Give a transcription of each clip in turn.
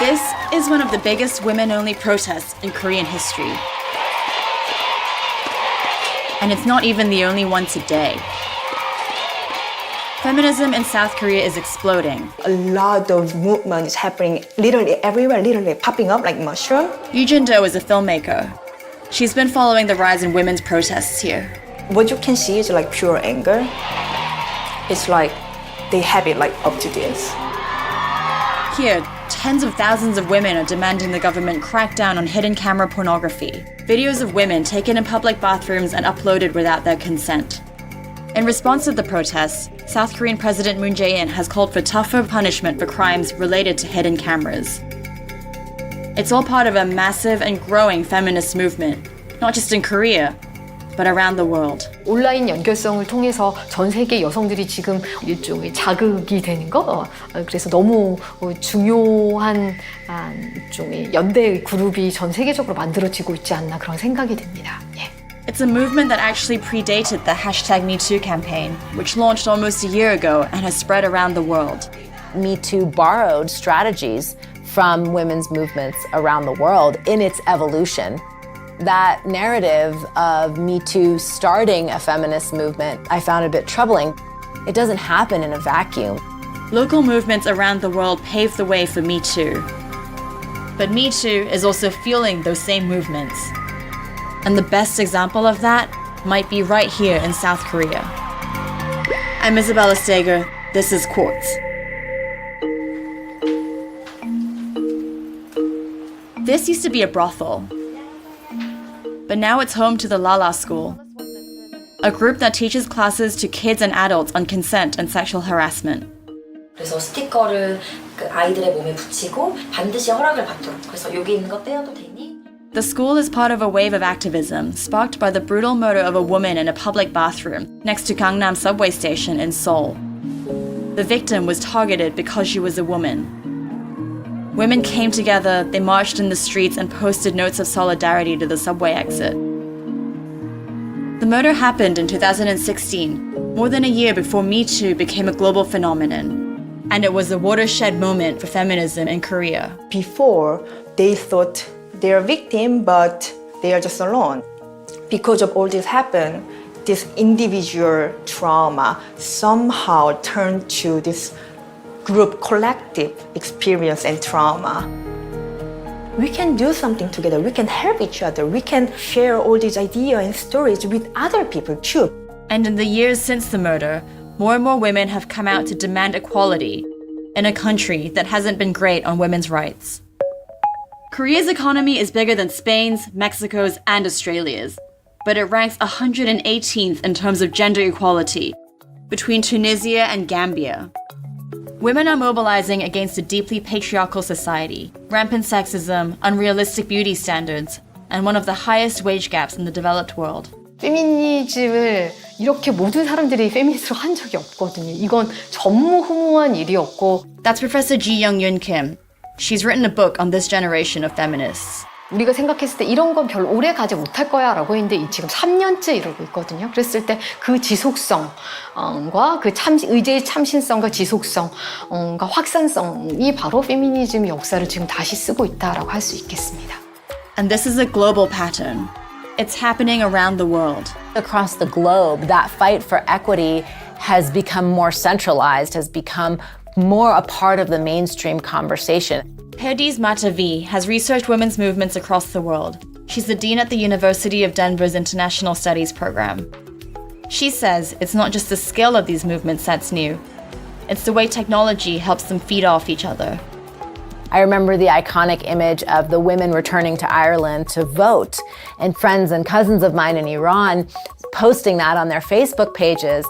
This is one of the biggest women-only protests in Korean history. And it's not even the only one today. Feminism in South Korea is exploding. A lot of movement is happening literally everywhere, literally popping up like mushroom. Yoo Jin-do is a filmmaker. She's been following the rise in women's protests here. What you can see is like pure anger. It's like they have it like up to this. Here, tens of thousands of women are demanding the government crack down on hidden camera pornography, videos of women taken in public bathrooms and uploaded without their consent. In response to the protests, South Korean President Moon Jae-in has called for tougher punishment for crimes related to hidden cameras. It's all part of a massive and growing feminist movement, not just in Korea, but around the world. 온라인 연결성을 통해서 전 세계 여성들이 지금 일종의 자극이 되는 거, 그래서 너무 중요한 일종의 연대 그룹이 전 세계적으로 만들어지고 있지 않나 그런 생각이 듭니다. 예. It's a movement that actually predated the #MeToo campaign, which launched almost a year ago and has spread around the world. Me Too borrowed strategies from women's movements around the world in its evolution. That narrative of Me Too starting a feminist movement, I found a bit troubling. It doesn't happen in a vacuum. Local movements around the world paved the way for Me Too. But Me Too is also fueling those same movements. And the best example of that might be right here in South Korea. I'm Isabella Steger. This is Quartz. This used to be a brothel. But now it's home to the Lala School, a group that teaches classes to kids and adults on consent and sexual harassment. 그래서 스티커를 그 아이들의 몸에 붙이고 반드시 허락을 받도록. 그래서 여기 있는 거 떼어도 되니? The school is part of a wave of activism sparked by the brutal murder of a woman in a public bathroom next to Gangnam subway station in Seoul. The victim was targeted because she was a woman. Women came together, they marched in the streets and posted notes of solidarity to the subway exit. The murder happened in 2016, more than a year before Me Too became a global phenomenon. And it was a watershed moment for feminism in Korea. Before, they thought they're a victim, but they are just alone. Because of all this happened, this individual trauma somehow turned to this group collective experience and trauma. We can do something together. We can help each other. We can share all these ideas and stories with other people too. And in the years since the murder, more and more women have come out to demand equality in a country that hasn't been great on women's rights. Korea's economy is bigger than Spain's, Mexico's, and Australia's, but it ranks 118th in terms of gender equality, between Tunisia and Gambia. Women are mobilizing against a deeply patriarchal society, rampant sexism, unrealistic beauty standards, and one of the highest wage gaps in the developed world. 페미니즘을 이렇게 모든 사람들이 페미니스트로 한 적이 없거든요. 이건 전무후무한 일이었고. That's Professor Ji Young-Yoon Kim. She's written a book on this generation of feminists. 우리가 생각했을 때 이런 건 별로 오래 가지 못할 거야 라고 했는데 지금 3년째 이러고 있거든요. 그랬을 때 그 지속성과 그 의제의 참신성과 지속성과 확산성이 바로 페미니즘의 역사를 지금 다시 쓰고 있다라고 할 수 있겠습니다. And this is a global pattern. It's happening around the world. Across the globe, that fight for equity has become more centralized, has become more a part of the mainstream conversation. Perdiz Matavi has researched women's movements across the world. She's the dean at the University of Denver's International Studies program. She says it's not just the scale of these movements that's new. It's the way technology helps them feed off each other. I remember the iconic image of the women returning to Ireland to vote, and friends and cousins of mine in Iran posting that on their Facebook pages.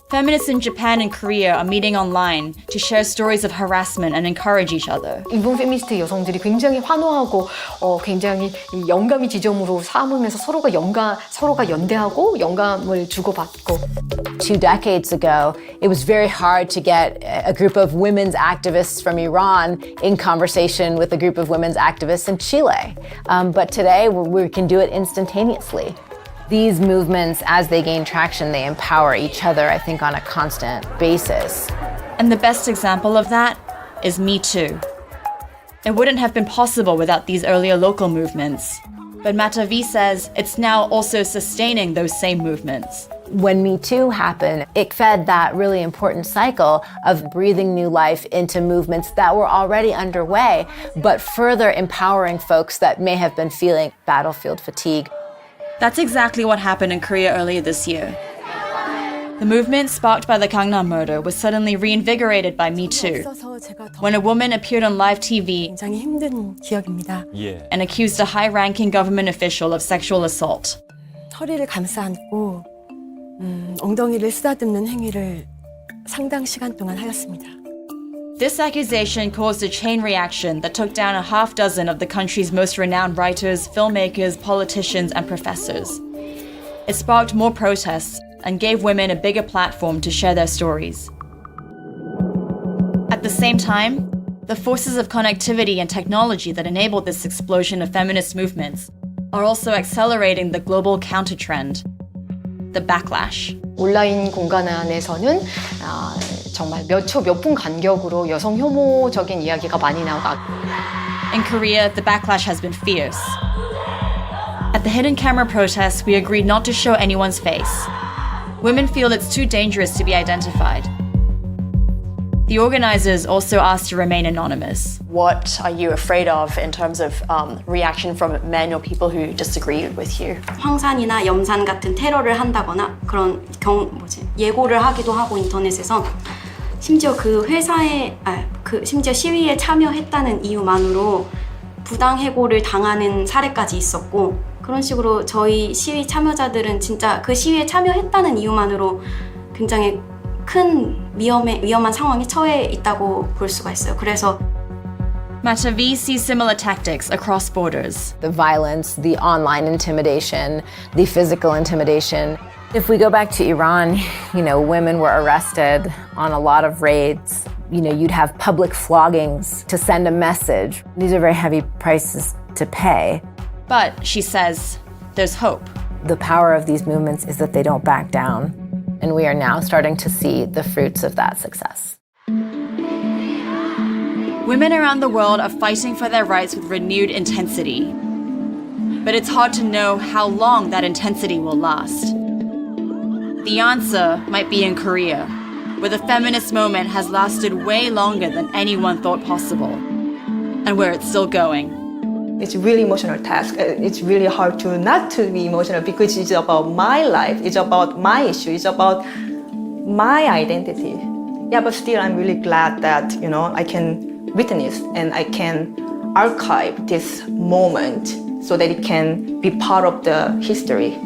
Feminists in Japan and Korea are meeting online to share stories of harassment and encourage each other. 일본 페미니스트 여성들이 굉장히 환호하고 굉장히 영감의 지점으로 삼으면서 서로가 연대하고 영감을 주고받고. 2 decades ago, it was very hard to get a group of women's activists from Iran in conversation with a group of women's activists in Chile. But today, we can do it instantaneously. These movements, as they gain traction, they empower each other, I think, on a constant basis. And the best example of that is Me Too. It wouldn't have been possible without these earlier local movements. But Matavi says it's now also sustaining those same movements. When Me Too happened, it fed that really important cycle of breathing new life into movements that were already underway, but further empowering folks that may have been feeling battlefield fatigue. That's exactly what happened in Korea earlier this year. The movement sparked by the Gangnam murder was suddenly reinvigorated by Me Too, when a woman appeared on live TV 굉장히 힘든 기억입니다. and accused a high-ranking government official of sexual assault. 허리를 감싸 안고 엉덩이를 쓰다듬는 행위를 상당 시간 동안 하였습니다. This accusation caused a chain reaction that took down a half dozen of the country's most renowned writers, filmmakers, politicians, and professors. It sparked more protests and gave women a bigger platform to share their stories. At the same time, the forces of connectivity and technology that enabled this explosion of feminist movements are also accelerating the global counter-trend, the backlash. 온라인 공간 안에서는 정말 몇 초, 몇 분 간격으로 여성 혐오적인 이야기가 많이 나오고 In Korea, the backlash has been fierce. At the hidden camera protests, we agreed not to show anyone's face. Women feel it's too dangerous to be identified. The organizers also asked to remain anonymous. What are you afraid of in terms of reaction from men or people who disagree with you? 황산이나 염산 같은 테러를 한다거나 그런 예고를 하기도 하고 인터넷에서 심지어 그 회사에 심지어 시위에 참여했다는 이유만으로 부당 해고를 당하는 사례까지 있었고 그런 식으로 저희 시위 참여자들은 진짜 그 시위에 참여했다는 이유만으로 굉장히 큰 위험한 상황에 처해 있다고 볼 수가 있어요. 그래서 Matavi sees similar tactics across borders. The violence, the online intimidation, the physical intimidation. If we go back to Iran, women were arrested on a lot of raids. You'd have public floggings to send a message. These are very heavy prices to pay. But, she says, there's hope. The power of these movements is that they don't back down. And we are now starting to see the fruits of that success. Women around the world are fighting for their rights with renewed intensity. But it's hard to know how long that intensity will last. The answer might be in Korea, where the feminist moment has lasted way longer than anyone thought possible, and where it's still going. It's a really emotional task. It's really hard not to be emotional because it's about my life, it's about my issue, it's about my identity. Yeah, but still I'm really glad that, I can witness and I can archive this moment so that it can be part of the history.